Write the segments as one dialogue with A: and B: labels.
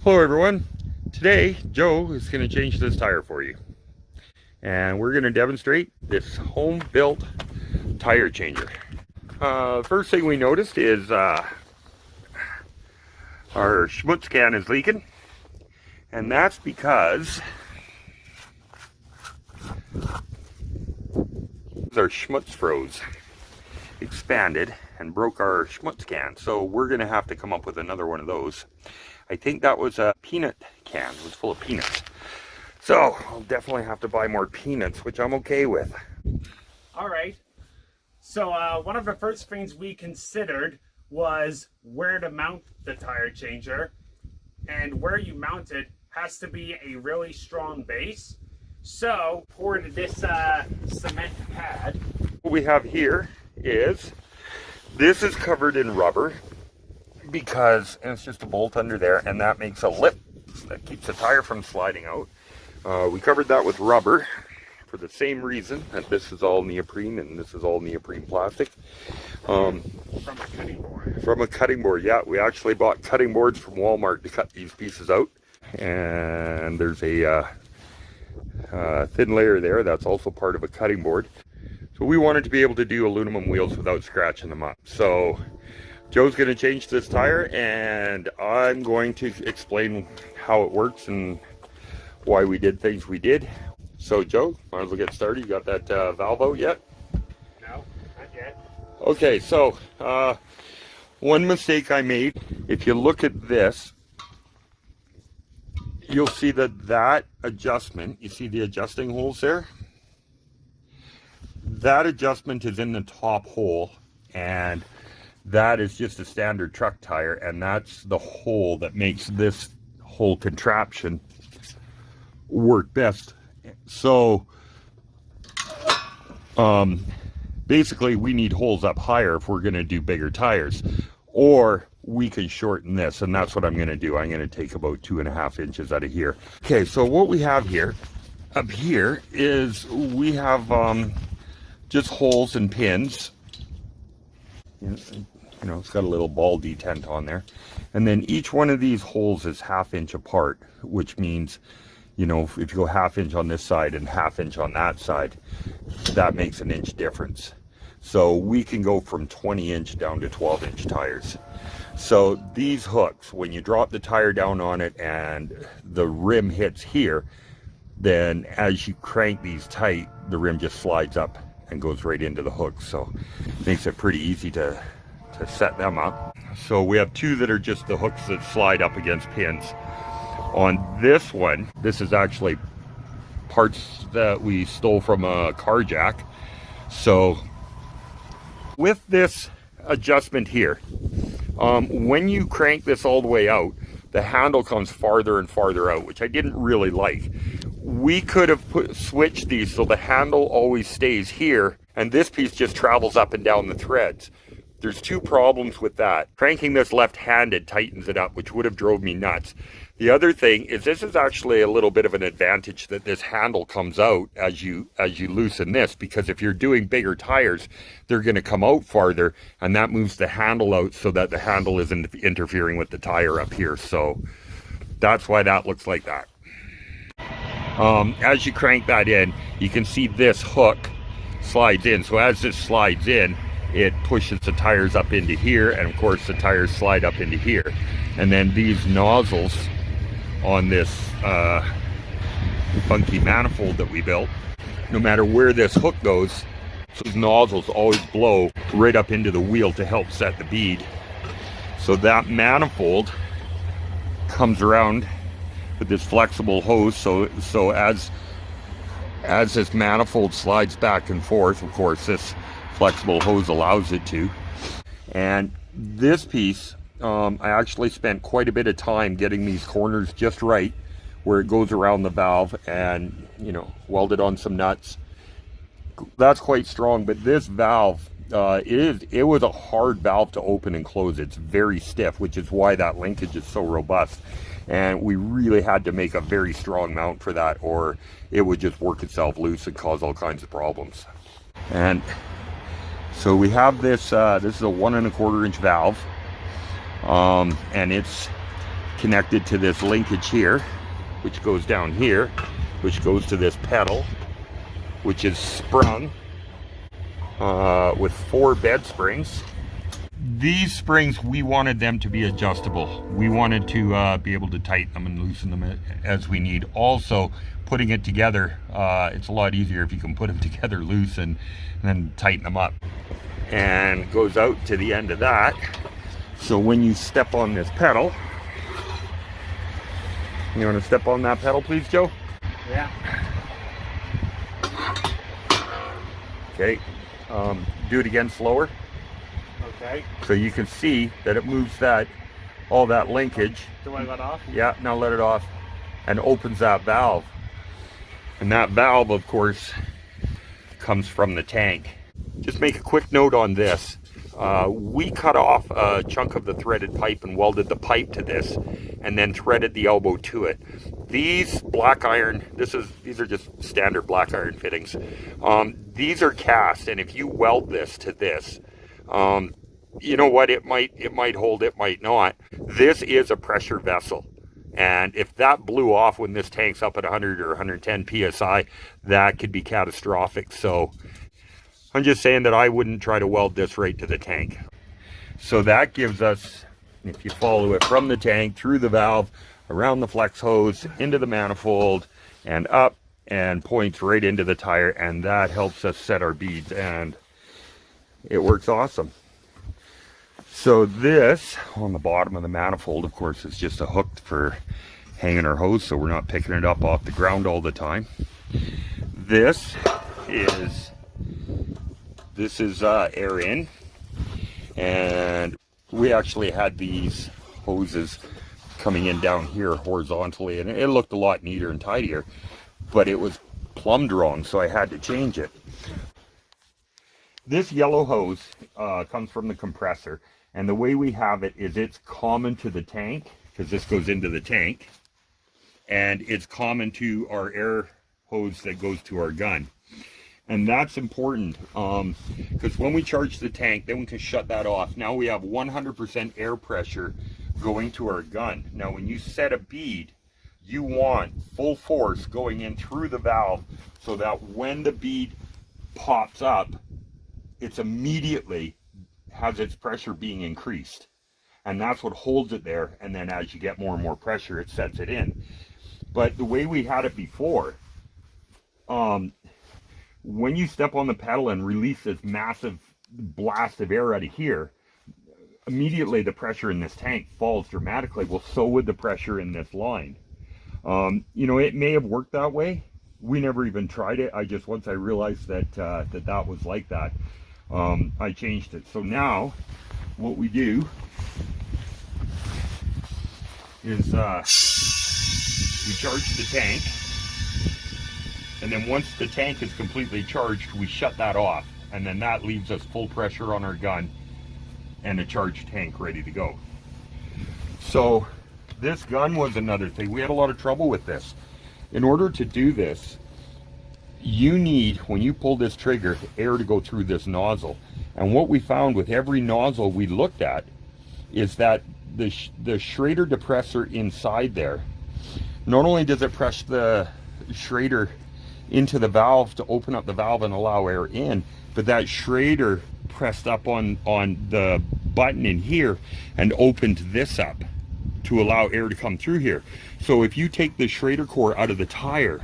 A: Hello everyone. Today Joe is going to change this tire for you, and we're going to demonstrate this home-built tire changer. First thing we noticed is our Schmutz can is leaking, and that's because our Schmutz froze, expanded, and broke our Schmutz can. So we're going to have to come up with another one of those. I think that was a peanut can. It was full of peanuts. So I'll definitely have to buy more peanuts, which I'm okay with.
B: All right. So one of the first things we considered was where to mount the tire changer. And where you mount it has to be a really strong base. So poured this cement pad.
A: What we have here is, this is covered in rubber because it's just a bolt under there, and that makes a lip that keeps the tire from sliding out. We covered that with rubber for the same reason that this is all neoprene and this is all neoprene plastic.
B: From a cutting board.
A: From a cutting board, yeah. We actually bought cutting boards from Walmart to cut these pieces out. And there's a thin layer there that's also part of a cutting board. So we wanted to be able to do aluminum wheels without scratching them up. So Joe's going to change this tire, and I'm going to explain how it works and why we did things we did. So Joe, might as well get started. You got that valve out yet?
B: No, not yet.
A: Okay, so one mistake I made, if you look at this, you'll see that adjustment, you see the adjusting holes there? That adjustment is in the top hole, and that is just a standard truck tire, and that's the hole that makes this whole contraption work best. So basically we need holes up higher if we're going to do bigger tires, or we can shorten this, and that's what I'm going to do. I'm going to take about 2.5 inches out of here. Okay, so what we have here up here is we have just holes and pins. You know, it's got a little ball detent on there, and then each one of these holes is 1/2 inch apart, which means, you know, if you go 1/2 inch on this side and 1/2 inch on that side, that makes an inch difference. So we can go from 20-inch down to 12-inch tires. So these hooks, when you drop the tire down on it and the rim hits here, then as you crank these tight, the rim just slides up and goes right into the hooks. So it makes it pretty easy to set them up. So we have two that are just the hooks that slide up against pins. On this one, this is actually parts that we stole from a car jack. So with this adjustment here, when you crank this all the way out, the handle comes farther and farther out, which I didn't really like. We could have switched these so the handle always stays here, and this piece just travels up and down the threads. There's two problems with that. Cranking this left-handed tightens it up, which would have drove me nuts. The other thing is, this is actually a little bit of an advantage that this handle comes out as you loosen this, because if you're doing bigger tires, they're going to come out farther, and that moves the handle out so that the handle isn't interfering with the tire up here. So that's why that looks like that. As you crank that in, you can see this hook slides in. So as this slides in, it pushes the tires up into here, and of course the tires slide up into here. And then these nozzles on this funky manifold that we built, no matter where this hook goes, those nozzles always blow right up into the wheel to help set the bead. So that manifold comes around with this flexible hose, so as this manifold slides back and forth, of course this flexible hose allows it to. And this piece, I actually spent quite a bit of time getting these corners just right where it goes around the valve, and, you know, welded on some nuts. That's quite strong, but this valve, it was a hard valve to open and close. It's very stiff, which is why that linkage is so robust. And we really had to make a very strong mount for that, or it would just work itself loose and cause all kinds of problems. And so we have this, this is a 1 1/4 inch valve, and it's connected to this linkage here, which goes down here, which goes to this pedal, which is sprung with 4 bed springs. These springs, we wanted them to be adjustable. We wanted to be able to tighten them and loosen them as we need. Also, putting it together, it's a lot easier if you can put them together loose and then tighten them up. And goes out to the end of that. So when you step on this pedal, you want to step on that pedal, please, Joe?
B: Yeah.
A: Okay. Do it again slower.
B: Okay.
A: So you can see that it moves that, all that linkage.
B: Do I let off?
A: Yeah, now let it off and opens that valve. And that valve, of course, comes from the tank. Just make a quick note on this. We cut off a chunk of the threaded pipe and welded the pipe to this and then threaded the elbow to it. These black iron, these are just standard black iron fittings. These are cast, and if you weld this to this, you know what, it might hold, it might not. This is a pressure vessel, and if that blew off when this tank's up at 100 or 110 psi, that could be catastrophic. So I'm just saying that I wouldn't try to weld this right to the tank. So that gives us, if you follow it from the tank through the valve, around the flex hose, into the manifold, and up, and points right into the tire, and that helps us set our beads, and it works awesome. So this, on the bottom of the manifold, of course, is just a hook for hanging our hose so we're not picking it up off the ground all the time. This is air in, and we actually had these hoses coming in down here horizontally, and it looked a lot neater and tidier, but it was plumbed wrong, so I had to change it. This yellow hose comes from the compressor, and the way we have it is it's common to the tank, because this goes into the tank, and it's common to our air hose that goes to our gun. And that's important, because when we charge the tank, then we can shut that off. Now we have 100% air pressure going to our gun. Now when you set a bead, you want full force going in through the valve so that when the bead pops up, it's immediately has its pressure being increased. And that's what holds it there. And then as you get more and more pressure, it sets it in. But the way we had it before, when you step on the pedal and release this massive blast of air out of here, immediately the pressure in this tank falls dramatically. Well, so would the pressure in this line. You know, it may have worked that way. We never even tried it. Once I realized that that was like that, I changed it. So now what we do is we charge the tank, and then once the tank is completely charged, we shut that off, and then that leaves us full pressure on our gun and a charged tank ready to go. So this gun was another thing. We had a lot of trouble with this. In order to do this, you need, when you pull this trigger, air to go through this nozzle. And what we found with every nozzle we looked at is that the Schrader depressor inside there, not only does it press the Schrader into the valve to open up the valve and allow air in, but that Schrader pressed up on the button in here and opened this up to allow air to come through here. So if you take the Schrader core out of the tire,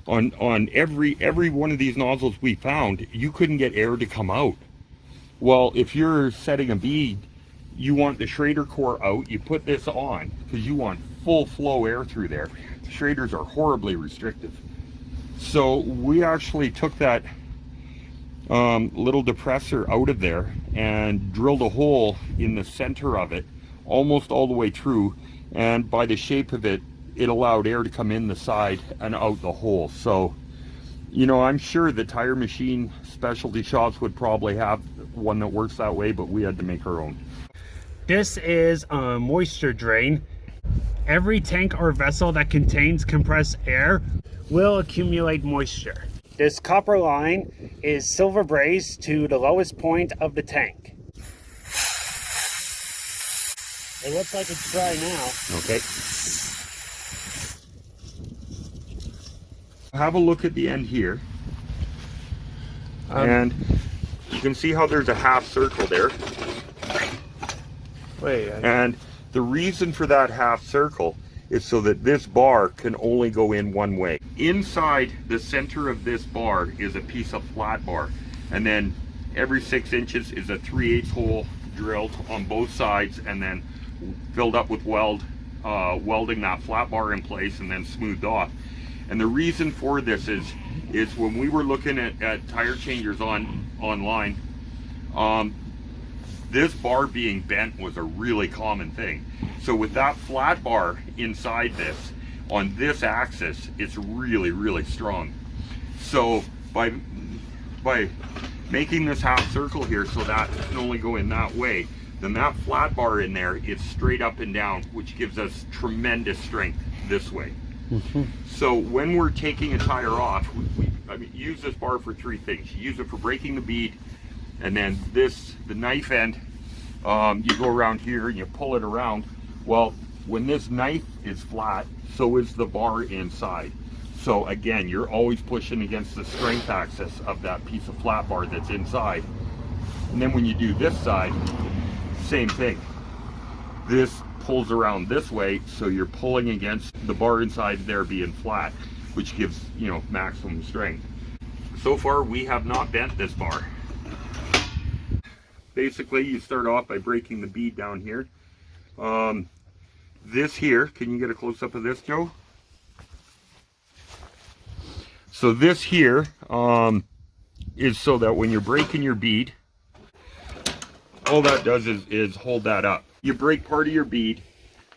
A: on every one of these nozzles we found, you couldn't get air to come out. Well, if you're setting a bead, you want the Schrader core out, you put this on, because you want full flow air through there. Schraders are horribly restrictive. So we actually took that little depressor out of there and drilled a hole in the center of it, almost all the way through, and by the shape of it, it allowed air to come in the side and out the hole. So, you know, I'm sure the tire machine specialty shops would probably have one that works that way, but we had to make our own.
B: This is a moisture drain. Every tank or vessel that contains compressed air will accumulate moisture. This copper line is silver brazed to the lowest point of the tank. It looks like it's dry now.
A: Okay. Have a look at the end here. And you can see how there's a half circle there.
B: Wait.
A: And the reason for that half circle is so that this bar can only go in one way. Inside the center of this bar is a piece of flat bar. And then every 6 inches is a 3/8 hole drilled on both sides and then filled up with welding that flat bar in place and then smoothed off. And the reason for this is when we were looking at tire changers online, this bar being bent was a really common thing. So with that flat bar inside this, on this axis, it's really, really strong. So by making this half circle here so that it can only go in that way, then that flat bar in there is straight up and down, which gives us tremendous strength this way. So when we're taking a tire off, I mean, use this bar for 3 things. You use it for breaking the bead, and then the knife end, you go around here and you pull it around. Well, when this knife is flat, so is the bar inside. So again, you're always pushing against the strength axis of that piece of flat bar that's inside. And then when you do this side, same thing. This pulls around this way, so you're pulling against the bar inside there being flat, which gives, you know, maximum strength. So far, we have not bent this bar. Basically, you start off by breaking the bead down here. This here, can you get a close-up of this, Joe? So this here is so that when you're breaking your bead, all that does is hold that up. You break part of your bead,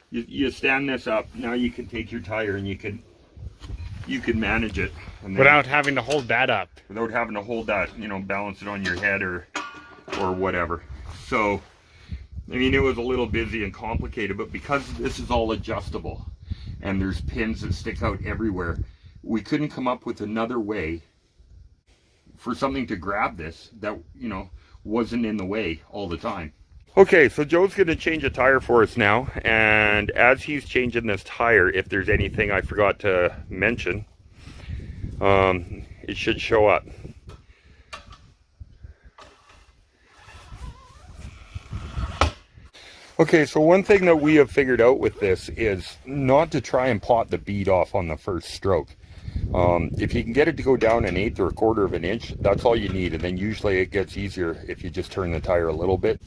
A: you stand this up, now you can take your tire and you can manage it. And
B: Without having to hold that up.
A: Without having to hold that, you know, balance it on your head or whatever. So, I mean, it was a little busy and complicated, but because this is all adjustable and there's pins that stick out everywhere, we couldn't come up with another way for something to grab this that, you know, wasn't in the way all the time. Okay, so Joe's going to change a tire for us now, and as he's changing this tire, if there's anything I forgot to mention, it should show up. Okay, so one thing that we have figured out with this is not to try and pot the bead off on the first stroke. If you can get it to go down 1/8 or 1/4 of an inch, that's all you need, and then usually it gets easier if you just turn the tire a little bit.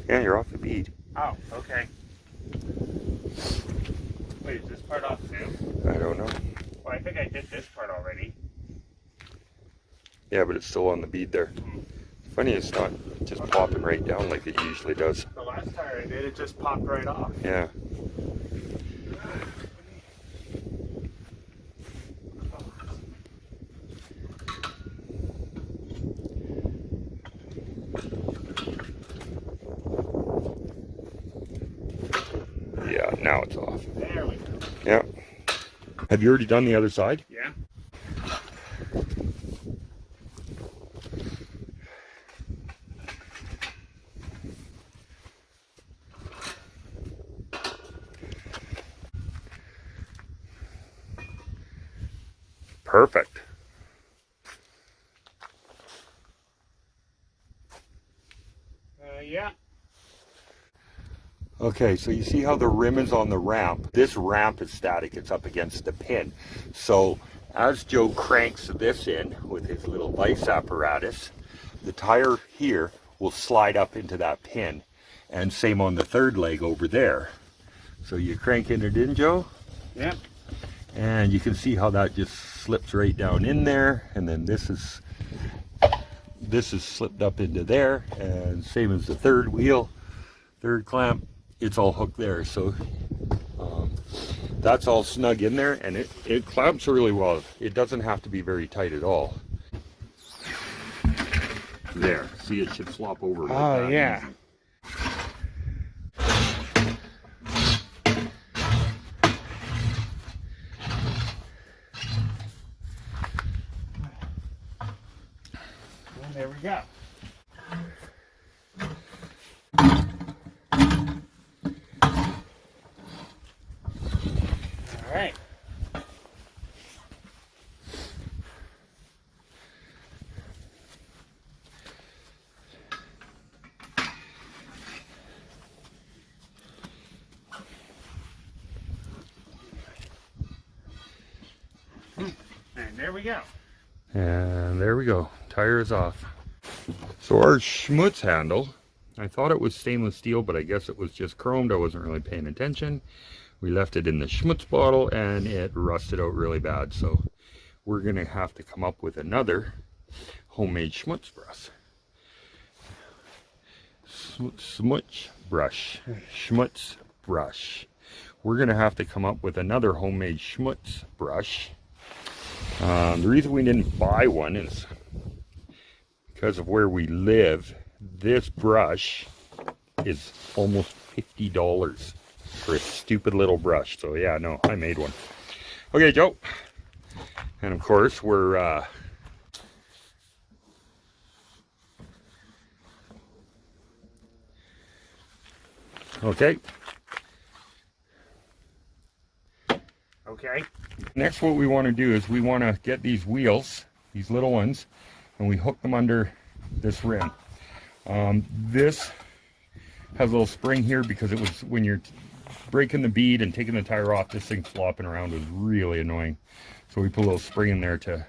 A: Yeah, you're off the bead.
B: Oh, okay. Wait, is this part off too?
A: I don't know.
B: Well, I think I did this part already.
A: Yeah, but it's still on the bead there. Funny, it's not just popping right down like it usually does.
B: The last tire I did, it just popped right off.
A: Yeah. Yeah, now it's off.
B: There we go.
A: Yeah. Have you already done the other side?
B: Yeah.
A: Perfect.
B: Yeah.
A: Okay, so you see how the rim is on the ramp? This ramp is static, it's up against the pin. So as Joe cranks this in with his little vice apparatus, the tire here will slide up into that pin. And same on the third leg over there. So you're cranking it in, Joe?
B: Yeah.
A: And you can see how that just slips right down in there, and then this is slipped up into there, and same as the third wheel, third clamp, it's all hooked there. So that's all snug in there, and it clamps really well. It doesn't have to be very tight at all. There, see, it should flop over. Like
B: Oh, yeah.
A: Easy.
B: There we go. All right. And there we go.
A: And there we go. Tire is off. So our Schmutz handle, I thought it was stainless steel, but I guess it was just chromed. I wasn't really paying attention. We left it in the Schmutz bottle and it rusted out really bad. So we're going to have to come up with another homemade Schmutz brush. Schmutz brush. We're going to have to come up with another homemade Schmutz brush. The reason we didn't buy one is because of where we live. This brush is almost $50 for a stupid little brush. So yeah, no, I made one. Okay, Joe. And of course, we're okay.
B: Okay.
A: Next, what we want to do is we want to get these wheels, these little ones, and we hook them under this rim. This has a little spring here because it was when you're breaking the bead and taking the tire off, this thing flopping around was really annoying. So we put a little spring in there to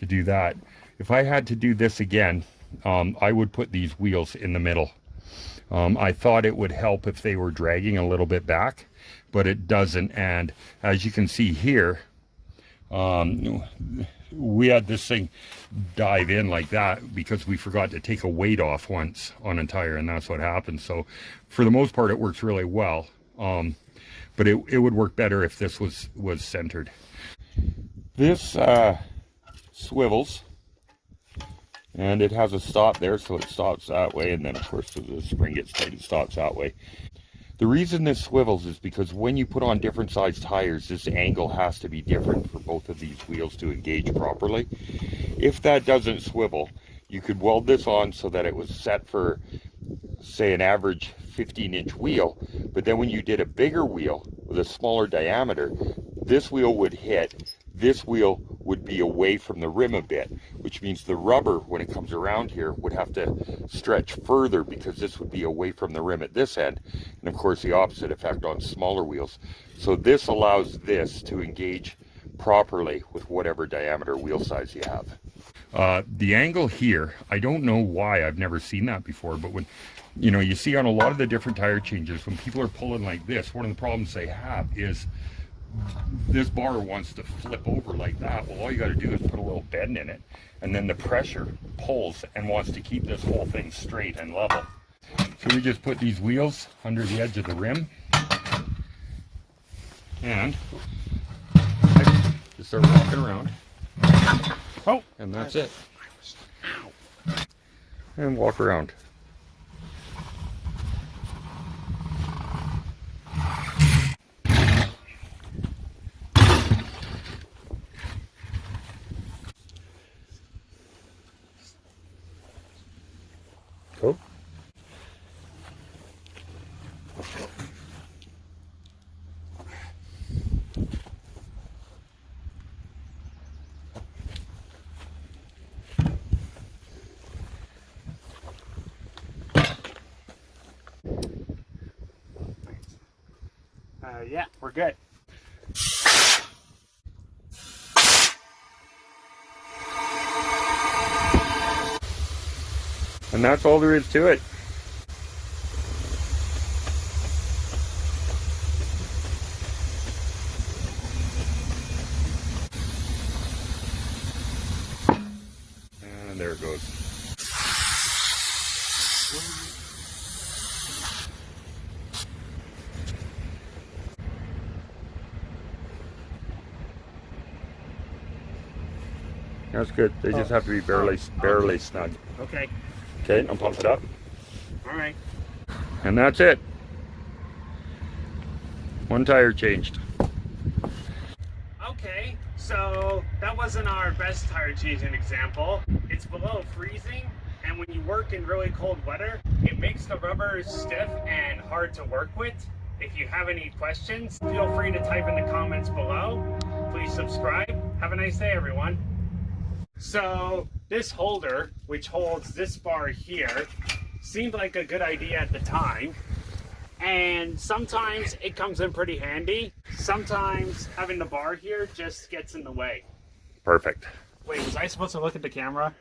A: do that. If I had to do this again, I would put these wheels in the middle. I thought it would help if they were dragging a little bit back, but it doesn't. And as you can see here, we had this thing dive in like that because we forgot to take a weight off once on a tire, and that's what happened. So for the most part, it works really well. But it would work better if this was centered. This swivels, and it has a stop there, so it stops that way, and then of course the spring gets tight, it stops that way. The reason this swivels is because when you put on different size tires, this angle has to be different for both of these wheels to engage properly. If that doesn't swivel, you could weld this on so that it was set for, say, an average 15-inch wheel, but then when you did a bigger wheel with a smaller diameter, this wheel would hit, this wheel would be away from the rim a bit, which means the rubber, when it comes around here, would have to stretch further because this would be away from the rim at this end, and of course the opposite effect on smaller wheels. So this allows this to engage properly with whatever diameter wheel size you have. The angle here, I don't know why, I've never seen that before, but when you see on a lot of the different tire changes, when people are pulling like this, one of the problems they have is this bar wants to flip over like that. Well, all you got to do is put a little bend in it, and then the pressure pulls and wants to keep this whole thing straight and level. So we just put these wheels under the edge of the rim, and just start walking around. Oh, and that's it. And walk around. Cool.
B: Yeah, we're good.
A: And that's all there is to it. And there it goes. That's good. They just have to be barely snug.
B: Okay.
A: Okay, I'll pump it up.
B: All right.
A: And that's it. One tire changed.
B: Okay, So that wasn't our best tire changing example. It's below freezing, and when you work in really cold weather, it makes the rubber stiff and hard to work with. If you have any questions, feel free to type in the comments below. Please subscribe. Have a nice day, everyone. So this holder, which holds this bar here, seemed like a good idea at the time. And sometimes it comes in pretty handy. Sometimes having the bar here just gets in the way.
A: Perfect.
B: Wait, was I supposed to look at the camera?